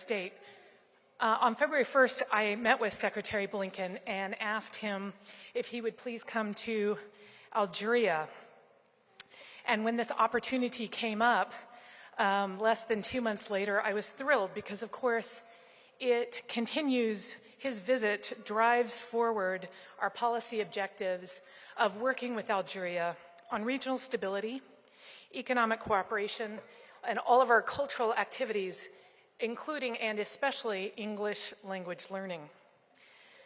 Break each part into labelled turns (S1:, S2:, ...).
S1: State. On February 1st, I met with Secretary Blinken and asked him if he would please come to Algeria. And when this opportunity came up, less than 2 months later, I was thrilled because, of course, it continues, his visit drives forward our policy objectives of working with Algeria on regional stability, economic cooperation, and all of our cultural activities, including and especially English language learning.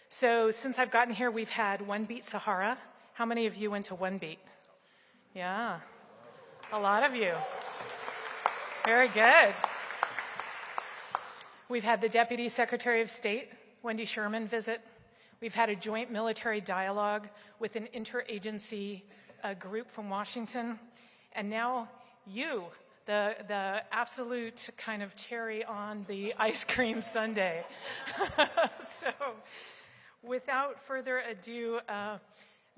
S1: So since I've gotten here, we've had One Beat Sahara. How many of you went to One Beat? Yeah, a lot of you. Very good. We've had the Deputy Secretary of State, Wendy Sherman, visit. We've had a joint military dialogue with an interagency group from Washington. And now you, the absolute kind of cherry on the ice cream sundae. So without further ado,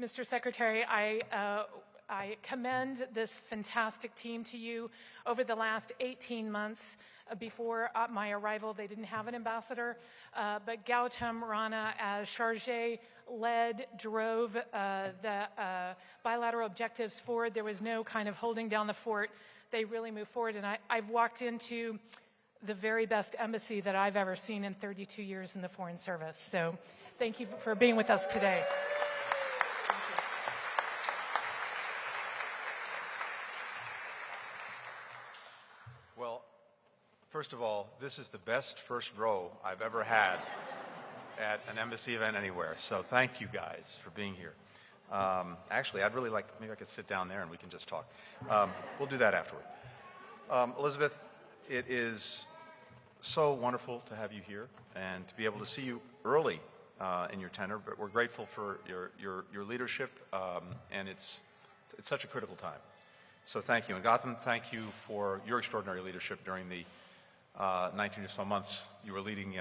S1: Mr. Secretary, I commend this fantastic team to you. Over the last 18 months before my arrival, they didn't have an ambassador, but Gautam Rana, as chargé, led, drove the bilateral objectives forward. There was no kind of holding down the fort. They really moved forward, and I've walked into the very best embassy that I've ever seen in 32 years in the Foreign Service. So thank you for being with us today.
S2: Well, first of all, this is the best first row I've ever had at an embassy event anywhere. So thank you guys for being here. Actually, I'd really like, maybe I could sit down there and we can just talk. We'll do that afterward. Elizabeth, it is so wonderful to have you here and to be able to see you early in your tenure, but we're grateful for your leadership, and it's such a critical time. So thank you. And Gautam, thank you for your extraordinary leadership during the 19 or so months you were leading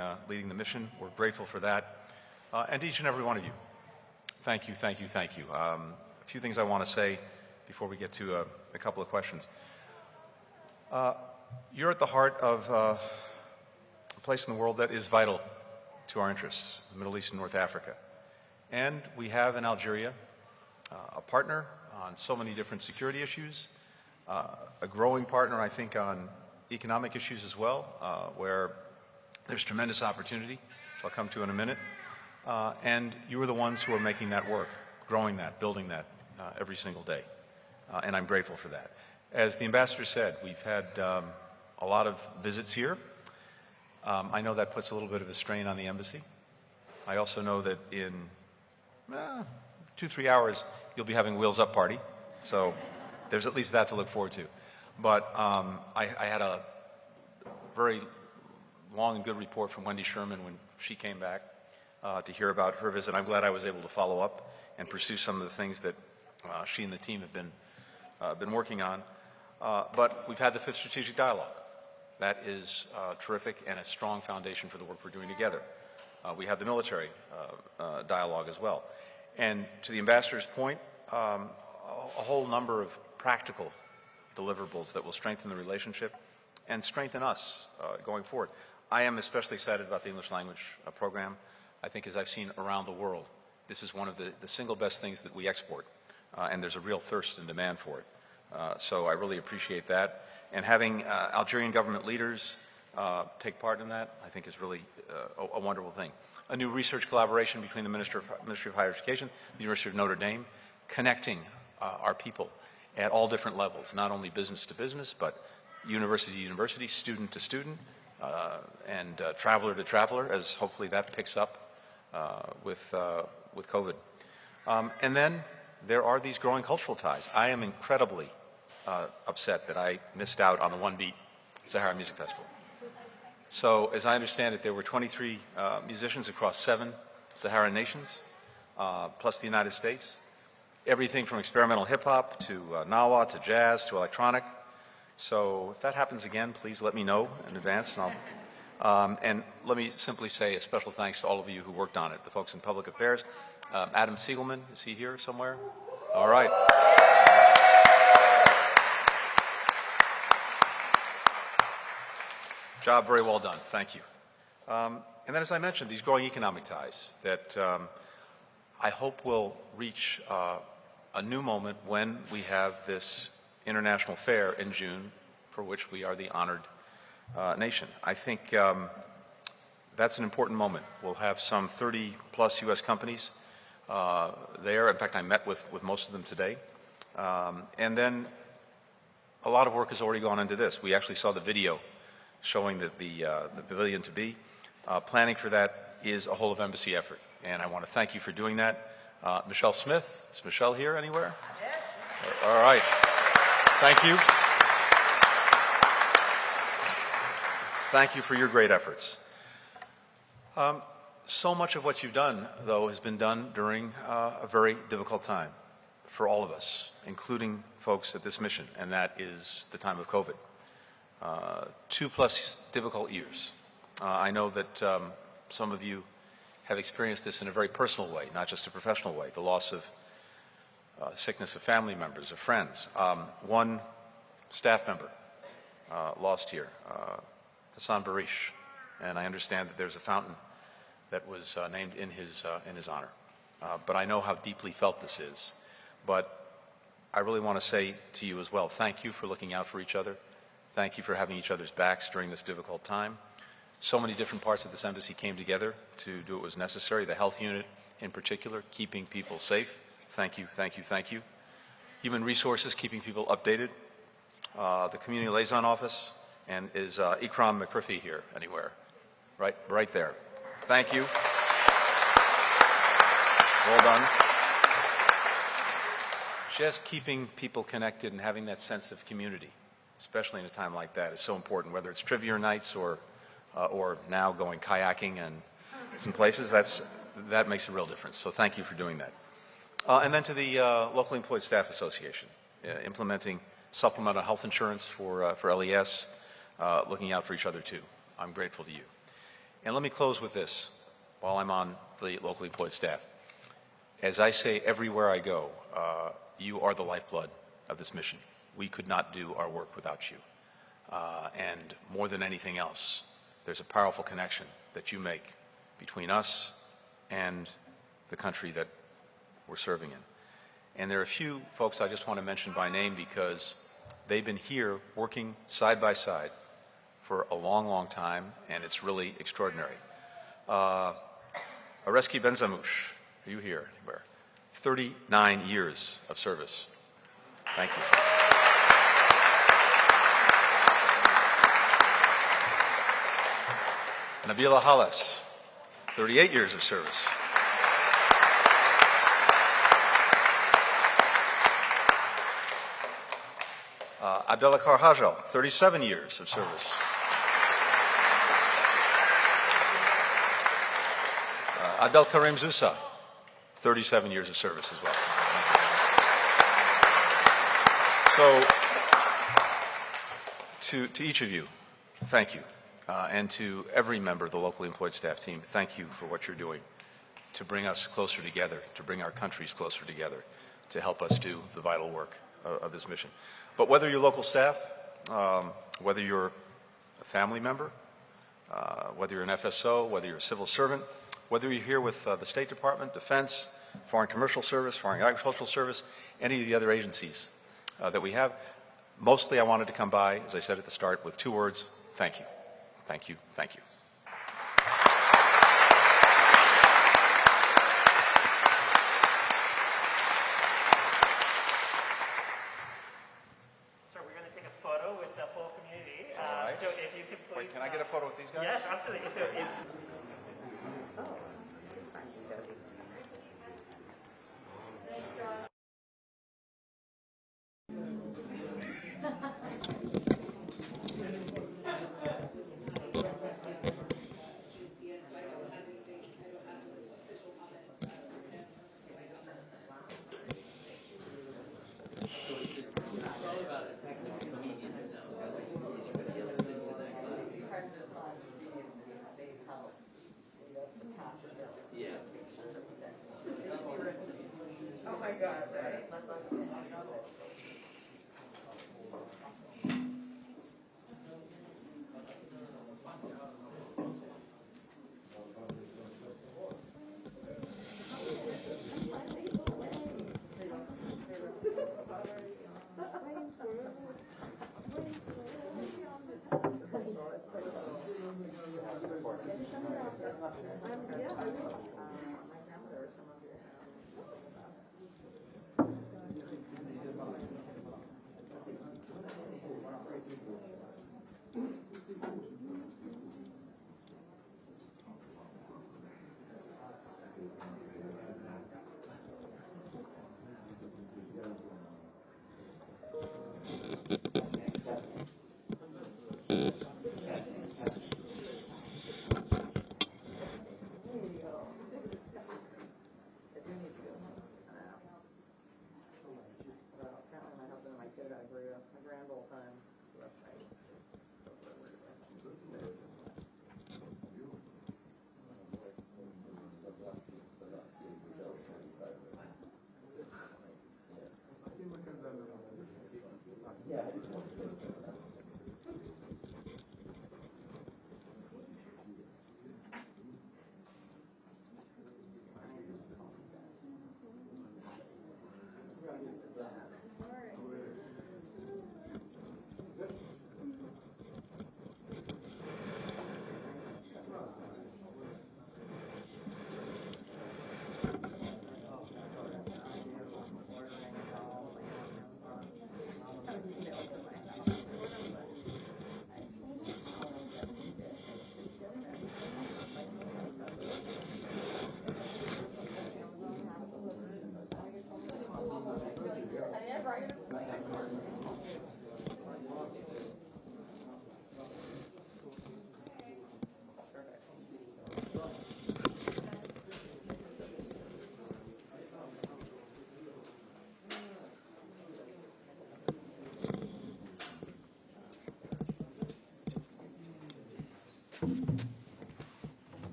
S2: the mission. We're grateful for that. And each and every one of you, thank you, thank you, thank you. A few things I want to say before we get to a couple of questions. You're at the heart of a place in the world that is vital to our interests, the Middle East and North Africa. And we have in Algeria a partner on so many different security issues, a growing partner, I think, on economic issues as well, where there's tremendous opportunity, which I'll come to in a minute. And you are the ones who are making that work, growing that, building that every single day. And I'm grateful for that. As the ambassador said, we've had a lot of visits here. I know that puts a little bit of a strain on the embassy. I also know that in 2-3 hours, you'll be having Wheels Up party. So there's at least that to look forward to. But I had a very long and good report from Wendy Sherman when she came back to hear about her visit. I'm glad I was able to follow up and pursue some of the things that she and the team have been working on. But we've had the 5th Strategic Dialogue. That is terrific and a strong foundation for the work we're doing together. We have the military dialogue as well. And to the ambassador's point, a whole number of practical deliverables that will strengthen the relationship and strengthen us going forward. I am especially excited about the English language program. I think, as I've seen around the world, this is one of the single best things that we export, and there's a real thirst and demand for it. So I really appreciate that. And having Algerian government leaders take part in that, I think, is really a wonderful thing. A new research collaboration between the Ministry of Higher Education, the University of Notre Dame, connecting our people at all different levels, not only business to business, but university to university, student to student, and traveler to traveler, as hopefully that picks up with COVID. And then there are these growing cultural ties. I am incredibly upset that I missed out on the One Beat Sahara Music Festival. So, as I understand it, there were 23 musicians across 7 Saharan nations, plus the United States. Everything from experimental hip-hop to Nawa to jazz to electronic. So, if that happens again, please let me know in advance. And let me simply say a special thanks to all of you who worked on it, the folks in public affairs. Adam Siegelman, is he here somewhere? All right. Job very well done. Thank you. And then, as I mentioned, these growing economic ties that I hope will reach a new moment when we have this international fair in June, for which we are the honored nation. I think that's an important moment. We'll have some 30-plus U.S. companies there. In fact, I met with most of them today. And then a lot of work has already gone into this. We actually saw the video showing the pavilion to be. Planning for that is a whole of embassy effort, and I want to thank you for doing that. Michelle Smith, is Michelle here anywhere? Yes. All right. Thank you. Thank you for your great efforts. So much of what you've done, though, has been done during a very difficult time for all of us, including folks at this mission, and that is the time of COVID. 2+ difficult years. I know that some of you have experienced this in a very personal way, not just a professional way, the loss of sickness of family members, of friends. One staff member lost here, Hassan Barish, and I understand that there's a fountain that was named in his honor. But I know how deeply felt this is. But I really want to say to you as well, thank you for looking out for each other. Thank you for having each other's backs during this difficult time. So many different parts of this embassy came together to do what was necessary. The health unit in particular, keeping people safe. Thank you, thank you, thank you. Human resources, keeping people updated. The community liaison office, and is Ikram McPriffy here anywhere? Right there. Thank you. Well done. Just keeping people connected and having that sense of community, especially in a time like that, is so important. Whether it's trivia nights or now going kayaking and some places, that makes a real difference. So thank you for doing that. And then to the Locally Employed Staff Association, implementing supplemental health insurance for LES, looking out for each other too. I'm grateful to you. And let me close with this while I'm on the locally employed staff. As I say everywhere I go, you are the lifeblood of this mission. We could not do our work without you. And more than anything else, there's a powerful connection that you make between us and the country that we're serving in. And there are a few folks I just want to mention by name because they've been here working side by side for a long, long time, and it's really extraordinary. Areski Benzamouche, are you here anywhere? 39 years of service. Thank you. Nabila Halas, 38 years of service. Abdullah Karhajal, 37 years of service. Adel Karim Zusa, 37 years of service as well. So, to each of you, thank you. And to every member of the locally employed staff team, thank you for what you're doing to bring us closer together, to bring our countries closer together, to help us do the vital work of this mission. But whether you're local staff, whether you're a family member, whether you're an FSO, whether you're a civil servant, whether you're here with the State Department, Defense, Foreign Commercial Service, Foreign Agricultural Service, any of the other agencies that we have, mostly I wanted to come by, as I said at the start, with 2 words: thank you. Thank you. Thank you.
S3: So we're going to take a photo with the whole community.
S2: All right.
S3: So if you could please...
S2: Wait, can I get a photo with these guys?
S3: Yes, absolutely. So if,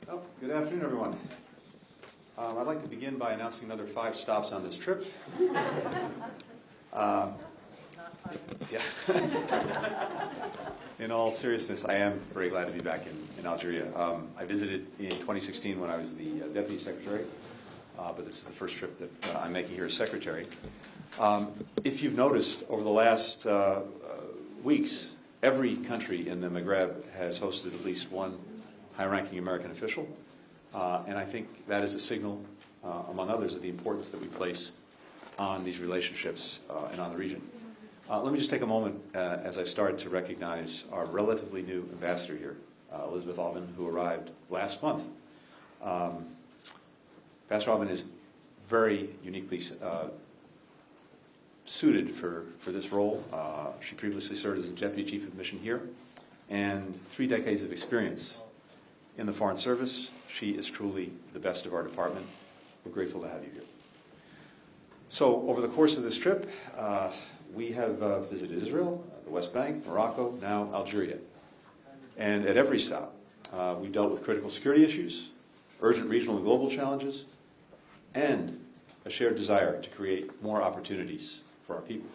S2: Well, good afternoon, everyone. I'd like to begin by announcing another 5 stops on this trip. Yeah. In all seriousness, I am very glad to be back in Algeria. I visited in 2016 when I was the Deputy Secretary, but this is the first trip that I'm making here as Secretary. If you've noticed, over the last weeks, every country in the Maghreb has hosted at least one high-ranking American official, and I think that is a signal, among others, of the importance that we place on these relationships and on the region. Let me just take a moment as I start to recognize our relatively new ambassador here, Elizabeth Alvin, who arrived last month. Ambassador Alvin is very uniquely suited for this role. She previously served as the Deputy Chief of Mission here, and 3 decades of experience in the Foreign Service. She is truly the best of our department. We're grateful to have you here. So over the course of this trip, we have visited Israel, the West Bank, Morocco, now Algeria. And at every stop, we've dealt with critical security issues, urgent regional and global challenges, and a shared desire to create more opportunities for our people.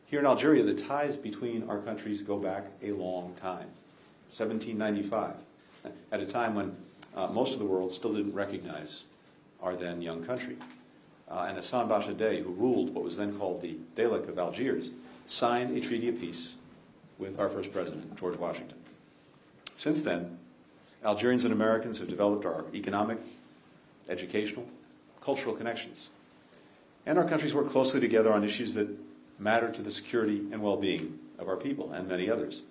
S2: Here in Algeria, the ties between our countries go back a long time. 1795, at a time when most of the world still didn't recognize our then young country. And Hassan Bashadeh, who ruled what was then called the Deylik of Algiers, signed a treaty of peace with our first president, George Washington. Since then, Algerians and Americans have developed our economic, educational, cultural connections. And our countries work closely together on issues that matter to the security and well-being of our people and many others.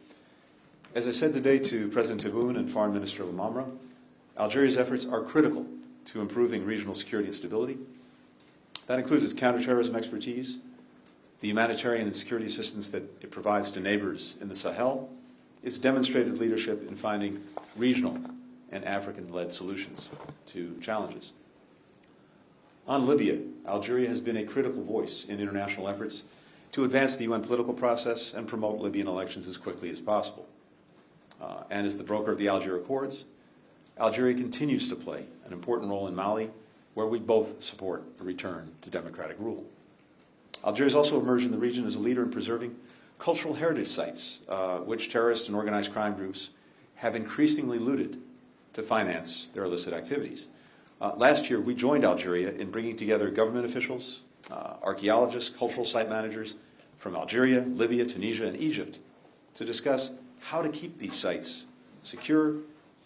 S2: As I said today to President Tebboune and Foreign Minister Lamamra, Algeria's efforts are critical to improving regional security and stability. That includes its counterterrorism expertise, the humanitarian and security assistance that it provides to neighbors in the Sahel, its demonstrated leadership in finding regional and African-led solutions to challenges.
S4: On Libya, Algeria has been a critical voice in international efforts to advance the UN political process and promote Libyan elections as quickly as possible. And as the broker of the Alger Accords, Algeria continues to play an important role in Mali, where we both support a return to democratic rule. Algeria has also emerged in the region as a leader in preserving cultural heritage sites, which terrorist and organized crime groups have increasingly looted to finance their illicit activities. Last year, we joined Algeria in bringing together government officials, archaeologists, cultural site managers from Algeria, Libya, Tunisia, and Egypt to discuss how to keep these sites secure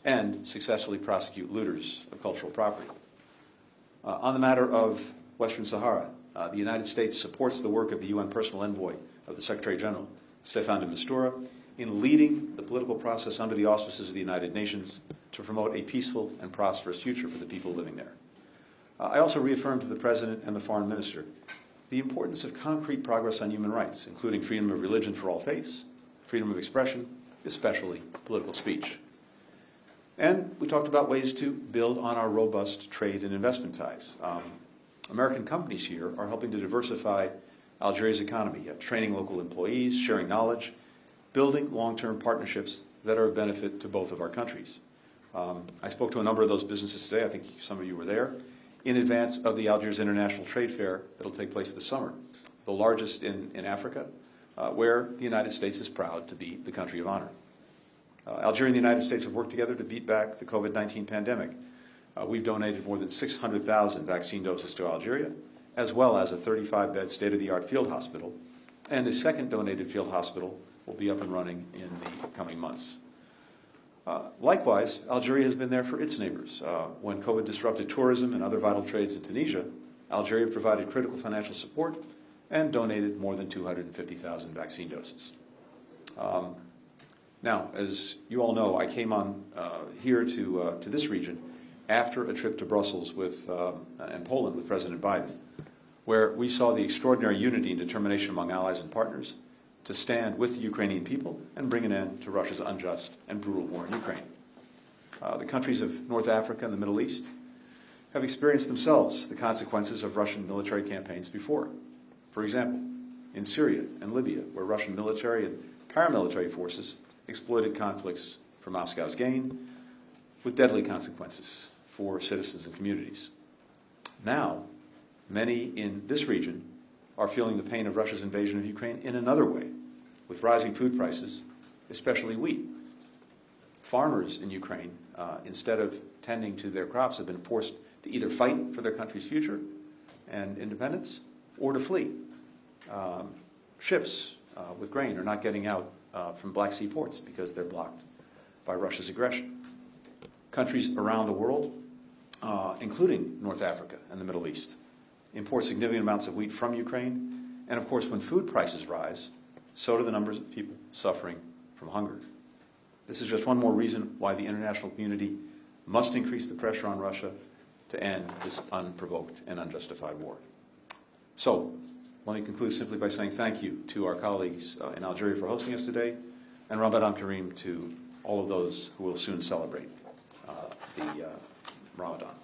S4: and successfully prosecute looters of cultural property. On the matter of Western Sahara, the United States supports the work of the UN Personal Envoy of the Secretary General, Staffan de Mistura, in leading the political process under the auspices of the United Nations to promote a peaceful and prosperous future for the people living there. I also reaffirmed to the President and the Foreign Minister the importance of concrete progress on human rights, including freedom of religion for all faiths, freedom of expression, especially political speech. And we talked about ways to build on our robust trade and investment ties. American companies here are helping to diversify Algeria's economy, training local employees, sharing knowledge, building long-term partnerships that are of benefit to both of our countries. I spoke to a number of those businesses today. I think some of you were there, in advance of the Algiers International Trade Fair that will take place this summer, the largest in Africa, where the United States is proud to be the country of honor. Algeria and the United States have worked together to beat back the COVID-19 pandemic. We've donated more than 600,000 vaccine doses to Algeria, as well as a 35-bed state-of-the-art field hospital, and a second donated field hospital will be up and running in the coming months. Likewise, Algeria has been there for its neighbors. When COVID disrupted tourism and other vital trades in Tunisia, Algeria provided critical financial support and donated more than 250,000 vaccine doses. Now, as you all know, I came on here to this region after a trip to Brussels and Poland with President Biden, where we saw the extraordinary unity and determination among allies and partners to stand with the Ukrainian people and bring an end to Russia's unjust and brutal war in Ukraine. The countries of North Africa and the Middle East have experienced themselves the consequences of Russian military campaigns before. For example, in Syria and Libya, where Russian military and paramilitary forces exploited conflicts for Moscow's gain, with deadly consequences for citizens and communities. Now, many in this region are feeling the pain of Russia's invasion of Ukraine in another way, with rising food prices, especially wheat. Farmers in Ukraine, instead of tending to their crops, have been forced to either fight for their country's future and independence or to flee. Ships with grain are not getting out from Black Sea ports because they're blocked by Russia's aggression. Countries around the world, including North Africa and the Middle East, import significant amounts of wheat from Ukraine. And of course, when food prices rise, so do the numbers of people suffering from hunger. This is just one more reason why the international community must increase the pressure on Russia to end this unprovoked and unjustified war. So, let me conclude simply by saying thank you to our colleagues in Algeria for hosting us today, and Ramadan Kareem to all of those who will soon celebrate the Ramadan.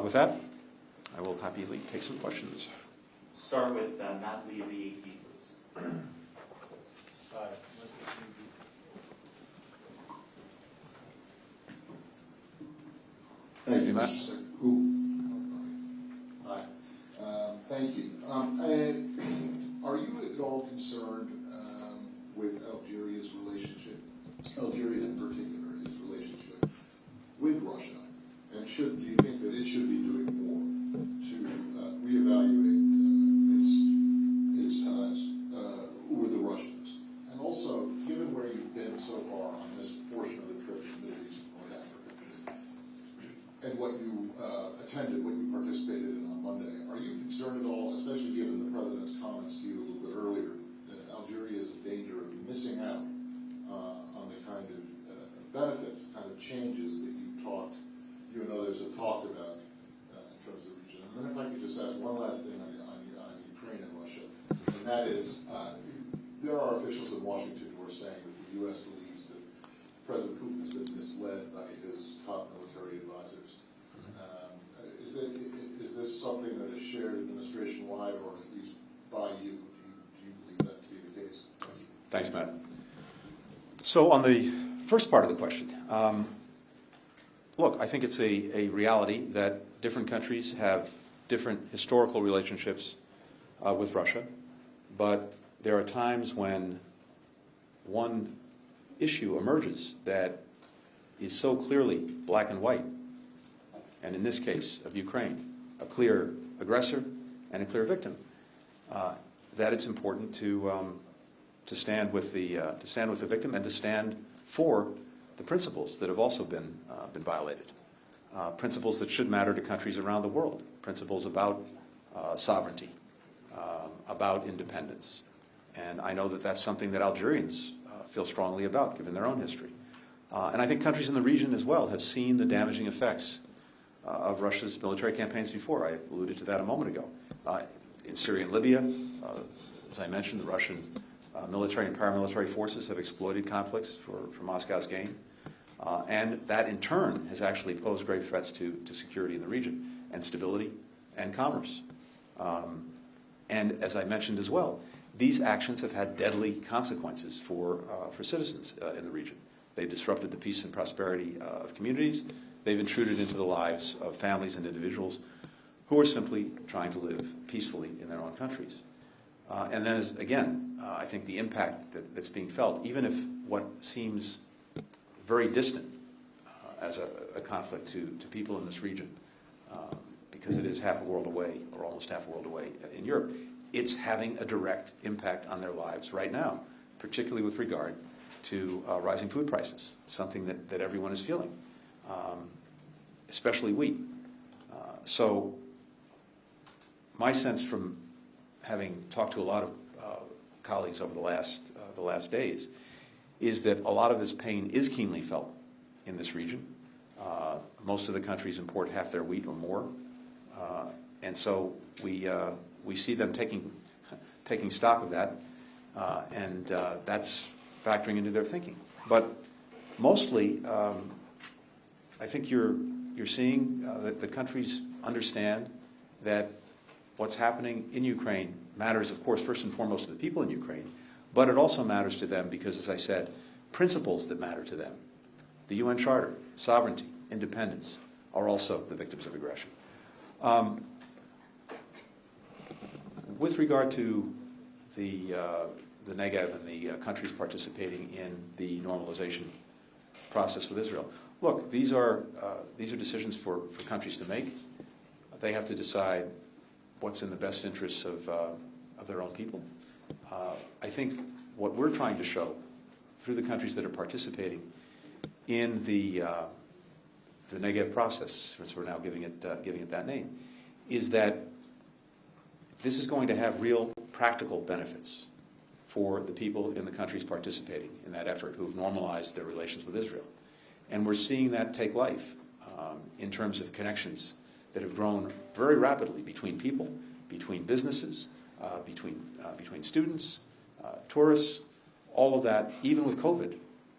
S4: With that, I will happily take some questions.
S5: Start with Matt Lee of the AP, please.
S6: Thank you,
S4: Matt.
S6: Hi. Thank you. Are you at all concerned with Algeria's relationship, Algeria in particular, its relationship with Russia? And do you think that it should be doing more to reevaluate its ties with the Russians? And also, given where you've been so far on this portion of the trip to the Middle East and North Africa, and what you attended, what you participated in on Monday, are you concerned at all, especially given the President's comments to you a little bit earlier, that Algeria is in danger of missing out on the kind of benefits, kind of changes that you and others have talked about in terms of the region? And then if I could just ask one last thing on Ukraine and Russia, and that is, there are officials in Washington who are saying that the U.S. believes that President Putin has been misled by his top military advisors. Is this something that is shared administration-wide or at least by you? Do you believe that to be the case? Thank you.
S4: Thanks, Matt. So on the first part of the question, look, I think it's a reality that different countries have different historical relationships with Russia, but there are times when one issue emerges that is so clearly black and white, and in this case of Ukraine, a clear aggressor and a clear victim, that it's important to stand with the victim and to stand for the principles that have also been violated, principles that should matter to countries around the world, principles about sovereignty, about independence, and I know that that's something that Algerians feel strongly about, given their own history. And I think countries in the region as well have seen the damaging effects of Russia's military campaigns before. I alluded to that a moment ago. In Syria and Libya, as I mentioned, the Russian military and paramilitary forces have exploited conflicts for Moscow's gain. And that, in turn, has actually posed grave threats to security in the region and stability and commerce. And as I mentioned as well, these actions have had deadly consequences for citizens in the region. They've disrupted the peace and prosperity of communities. They've intruded into the lives of families and individuals who are simply trying to live peacefully in their own countries. And then, again, I think the impact that's being felt, even if what seems very distant as a conflict to people in this region, because it is half a world away, or almost half a world away in Europe, it's having a direct impact on their lives right now, particularly with regard to rising food prices, something that everyone is feeling, especially wheat. So my sense from having talked to a lot of colleagues over the last days is that a lot of this pain is keenly felt in this region. Most of the countries import half their wheat or more, and so we see them taking stock of that, and that's factoring into their thinking. But mostly, I think you're seeing that the countries understand that what's happening in Ukraine matters, of course, first and foremost to the people in Ukraine, but it also matters to them because, as I said, principles that matter to them, the UN Charter, sovereignty, independence, are also the victims of aggression. With regard to the Negev and the countries participating in the normalization process with Israel, look, these are decisions for countries to make. They have to decide what's in the best interests of their own people. I think what we're trying to show through the countries that are participating in the Negev process, since we're now giving it that name, is that this is going to have real practical benefits for the people in the countries participating in that effort who have normalized their relations with Israel. And we're seeing that take life in terms of connections that have grown very rapidly between people, between businesses, between students, tourists. All of that, even with COVID,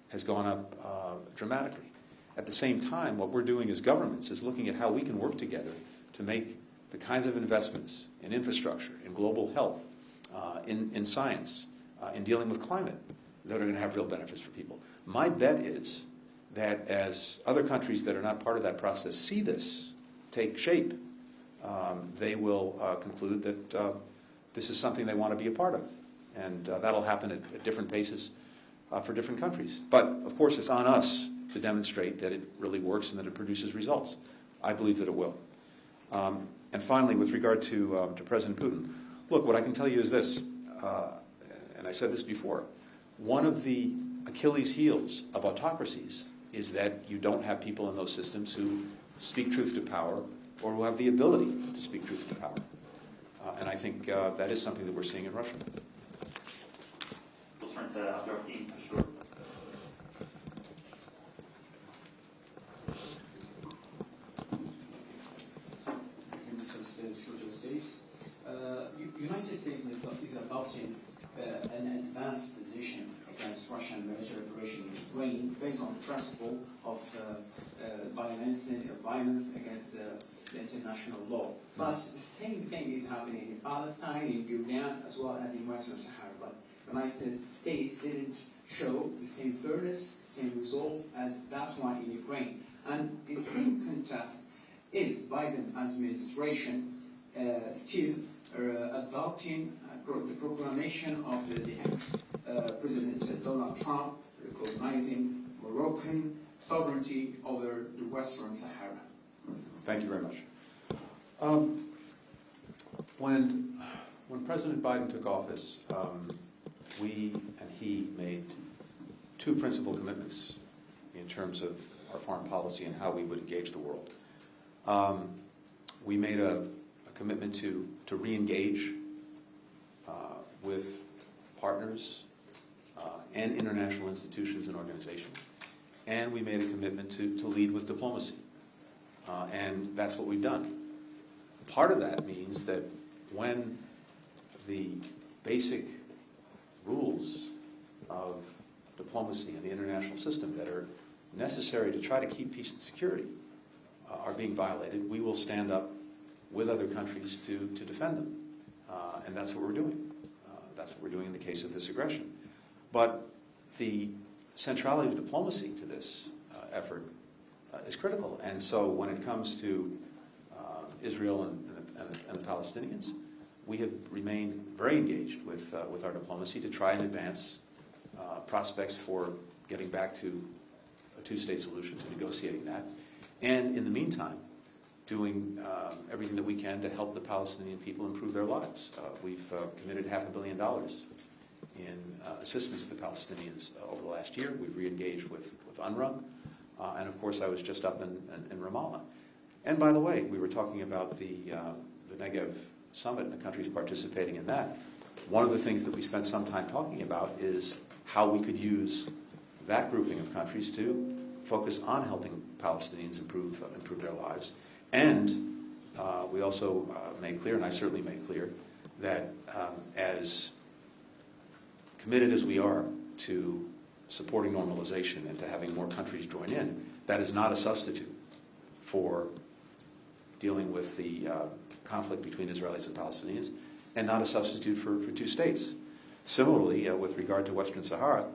S4: has gone up dramatically. At the same time, what we're doing as governments is looking at how we can work together to make the kinds of investments in infrastructure, in global health, in science, in dealing with climate that are going to have real benefits for people. My bet is that as other countries that are not part of that process see this take shape, they will conclude that this is something they want to be a part of. And that'll happen at different paces for different countries. But, of course, it's on us to demonstrate that it really works and that it produces results. I believe that it will. And finally, with regard to President Putin, look, what I can tell you is this, and I said this before, one of the Achilles heels of autocracies is that you don't have people in those systems who speak truth to power or who have the ability to speak truth to power. And I think that is something that we're seeing in Russia.
S5: We'll turn to Algerian for sure.
S7: United States is adopting an advanced position against Russian military operation in Ukraine based on the principle of violence against the international law. But the same thing is happening in Palestine, in Jordan, as well as in Western Sahara. But the United States didn't show the same fairness, the same resolve as that one in Ukraine. And the same contrast is Biden administration still adopting the proclamation of the ex-President Donald Trump recognizing Moroccan sovereignty over the Western Sahara.
S4: Thank you very much. When President Biden took office, we and he made two principal commitments in terms of our foreign policy and how we would engage the world. We made a commitment to re-engage with partners and international institutions and organizations. And we made a commitment to lead with diplomacy. And that's what we've done. Part of that means that when the basic rules of diplomacy and the international system that are necessary to try to keep peace and security are being violated, we will stand up with other countries to defend them. And that's what we're doing. That's what we're doing in the case of this aggression. But the centrality of diplomacy to this effort is critical. And so when it comes to Israel and the Palestinians, we have remained very engaged with our diplomacy to try and advance prospects for getting back to a two-state solution, to negotiating that. And in the meantime, doing everything that we can to help the Palestinian people improve their lives. We've committed $500 million in assistance to the Palestinians over the last year. We've re-engaged with UNRWA. And of course, I was just up in Ramallah. And by the way, we were talking about the Negev Summit and the countries participating in that. One of the things that we spent some time talking about is how we could use that grouping of countries to focus on helping Palestinians improve their lives. And we also made clear, and I certainly made clear, that as committed as we are to supporting normalization and to having more countries join in, that is not a substitute for dealing with the conflict between Israelis and Palestinians, and not a substitute for two states. Similarly, with regard to Western Sahara,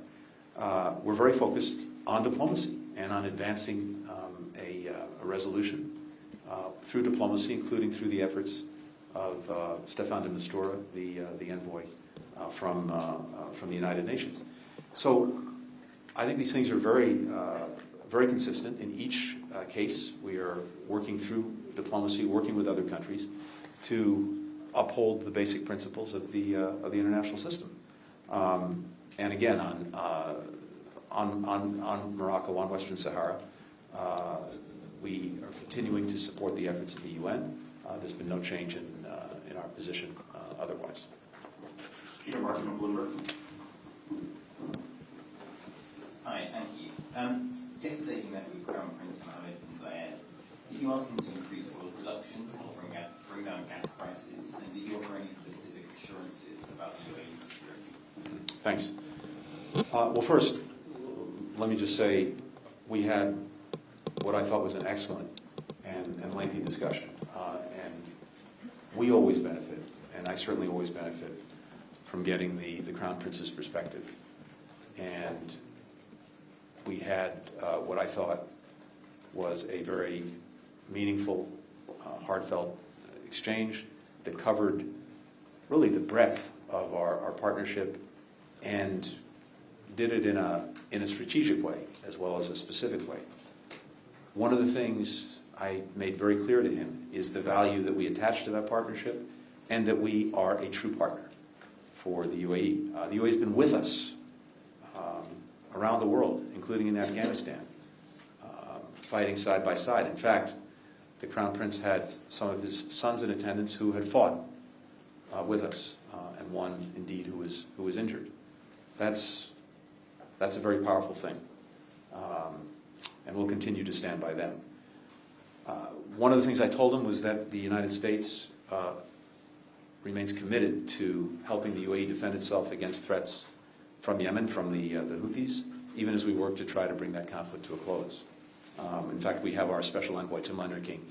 S4: we're very focused on diplomacy and on advancing a resolution through diplomacy, including through the efforts of Staffan de Mistura, the envoy from the United Nations. So I think these things are very consistent. In each case, we are working through diplomacy, working with other countries to uphold the basic principles of the international system. And again, on Morocco, on Western Sahara, we are continuing to support the efforts of the UN. There's been no change in our position otherwise.
S5: Peter Martin from Bloomberg. Hi, thank you. Yesterday you met with Crown Prince Mohammed bin Zayed. Did you ask him to increase oil production or bring down gas prices? And did you offer any specific assurances about the UAE's security?
S4: Thanks. Well, first, let me just say we had what I thought was an excellent and lengthy discussion. And we always benefit, and I certainly always benefit, from getting the Crown Prince's perspective. And we had what I thought was a very meaningful, heartfelt exchange that covered really the breadth of our partnership and did it in a strategic way as well as a specific way. One of the things I made very clear to him is the value that we attach to that partnership and that we are a true partner for the UAE. The UAE has been with us around the world, including in Afghanistan, fighting side by side. In fact, the Crown Prince had some of his sons in attendance who had fought with us, and one indeed who was injured. That's a very powerful thing, and we'll continue to stand by them. One of the things I told him was that the United States remains committed to helping the UAE defend itself against threats from Yemen, from the Houthis, even as we work to try to bring that conflict to a close. In fact, we have our special envoy, Tim King,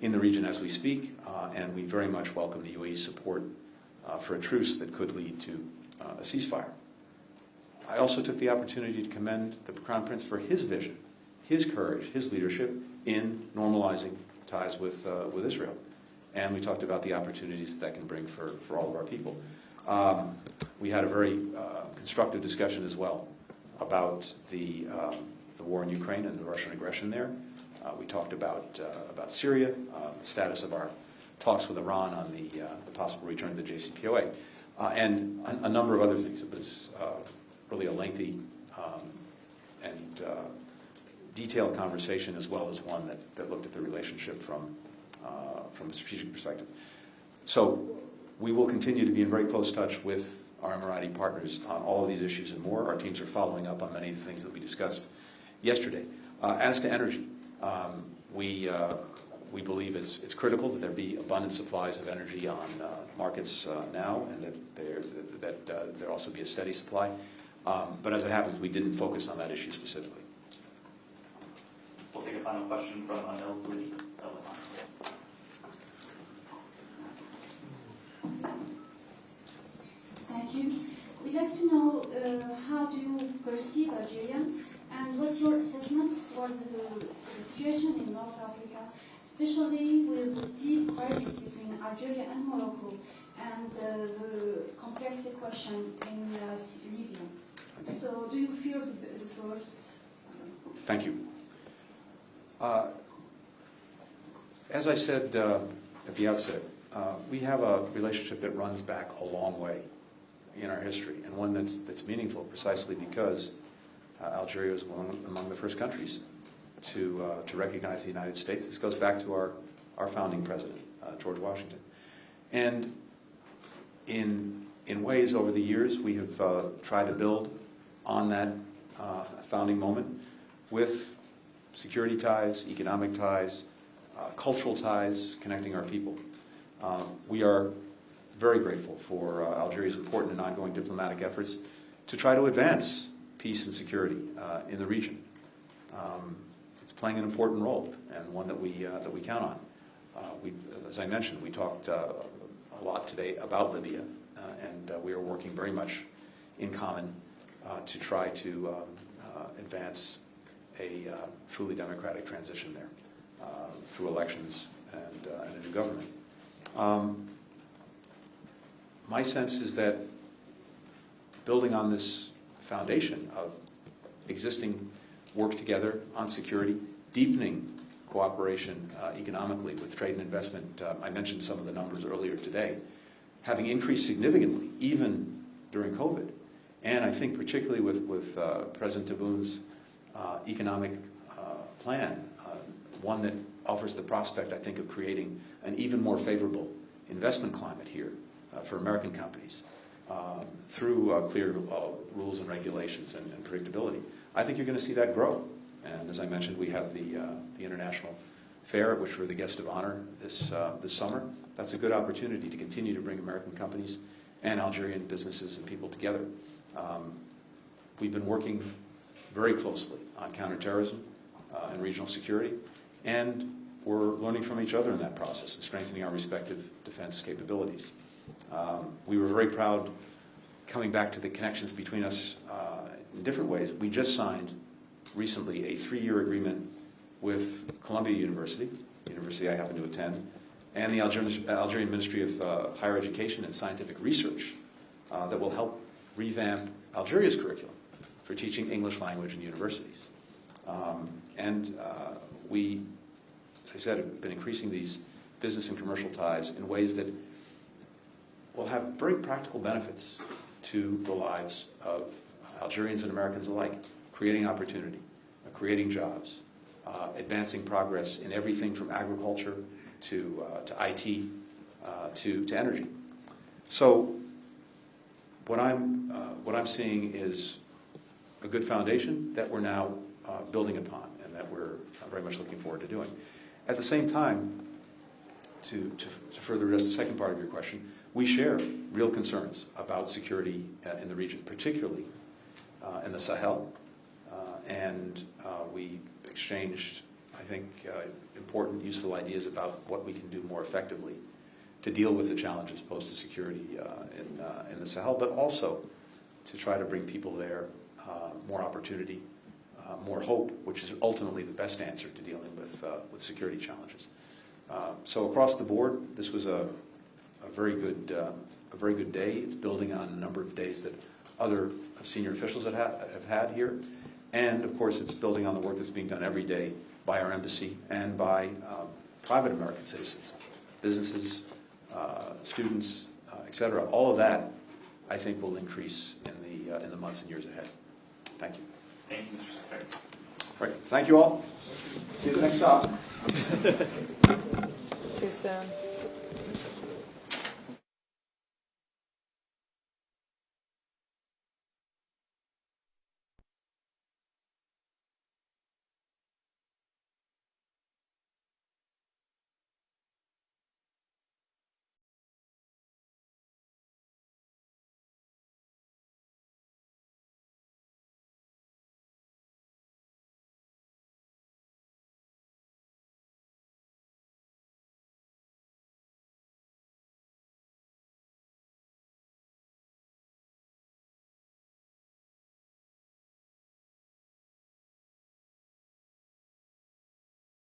S4: in the region as we speak, and we very much welcome the UAE's support for a truce that could lead to a ceasefire. I also took the opportunity to commend the Crown Prince for his vision, his courage, his leadership in normalizing ties with Israel. And we talked about the opportunities that can bring for all of our people. We had a very constructive discussion as well about the war in Ukraine and the Russian aggression there. We talked about Syria, the status of our talks with Iran on the possible return to the JCPOA, and a number of other things. It was really a lengthy and detailed conversation, as well as one that looked at the relationship from a strategic perspective. So we will continue to be in very close touch with our Emirati partners on all of these issues and more. Our teams are following up on many of the things that we discussed yesterday. As to energy, we believe it's critical that there be abundant supplies of energy on markets now, and that there also be a steady supply. But as it happens, we didn't focus on that issue specifically.
S8: We'll take a final question from NowThis.
S9: Thank you. We'd like to know how do you perceive Algeria, and what's your assessment towards the situation in North Africa, especially with the deep crisis between Algeria and Morocco, and the complex question in Libya. So do you fear the worst?
S4: Thank you. As I said at the outset, we have a relationship that runs back a long way in our history, and one that's meaningful precisely because Algeria was among the first countries to recognize the United States. This goes back to our founding president, George Washington. And in ways over the years, we have tried to build on that founding moment with security ties, economic ties, cultural ties, connecting our people. We are very grateful for Algeria's important and ongoing diplomatic efforts to try to advance peace and security in the region. It's playing an important role, and one that we count on. As I mentioned, we talked a lot today about Libya, and we are working very much in common to try to advance a truly democratic transition there through elections and a new government. My sense is that building on this foundation of existing work together on security, deepening cooperation economically with trade and investment, I mentioned some of the numbers earlier today, having increased significantly even during COVID. And I think particularly with President Tebboun's economic plan, one that offers the prospect, I think, of creating an even more favorable investment climate here for American companies through clear rules and regulations and predictability. I think you're going to see that grow. And as I mentioned, we have the International Fair, at which we're the guest of honor this summer. That's a good opportunity to continue to bring American companies and Algerian businesses and people together. We've been working very closely on counterterrorism and regional security, and we're learning from each other in that process and strengthening our respective defense capabilities. We were very proud coming back to the connections between us in different ways. We just signed recently a 3-year agreement with Columbia University, the university I happen to attend, and the Algerian Ministry of Higher Education and Scientific Research that will help revamp Algeria's curriculum for teaching English language in universities. We, as I said, have been increasing these business and commercial ties in ways that will have very practical benefits to the lives of Algerians and Americans alike, creating opportunity, creating jobs, advancing progress in everything from agriculture to IT to energy. So what I'm seeing is a good foundation that we're now building upon, and that we're very much looking forward to doing. At the same time, to further address the second part of your question, we share real concerns about security in the region, particularly in the Sahel. And we exchanged, I think, important, useful ideas about what we can do more effectively to deal with the challenges posed to security in the Sahel, but also to try to bring people there more opportunity, more hope, which is ultimately the best answer to dealing with security challenges. So across the board, this was a very good day. It's building on a number of days that other senior officials have had here. And, of course, it's building on the work that's being done every day by our embassy and by private American citizens, businesses, students, et cetera. All of that, I think, will increase in the months and years ahead. Thank you.
S8: Thank you, Mr. Secretary.
S4: Right. Thank you all. See you at the next stop.
S1: Too soon.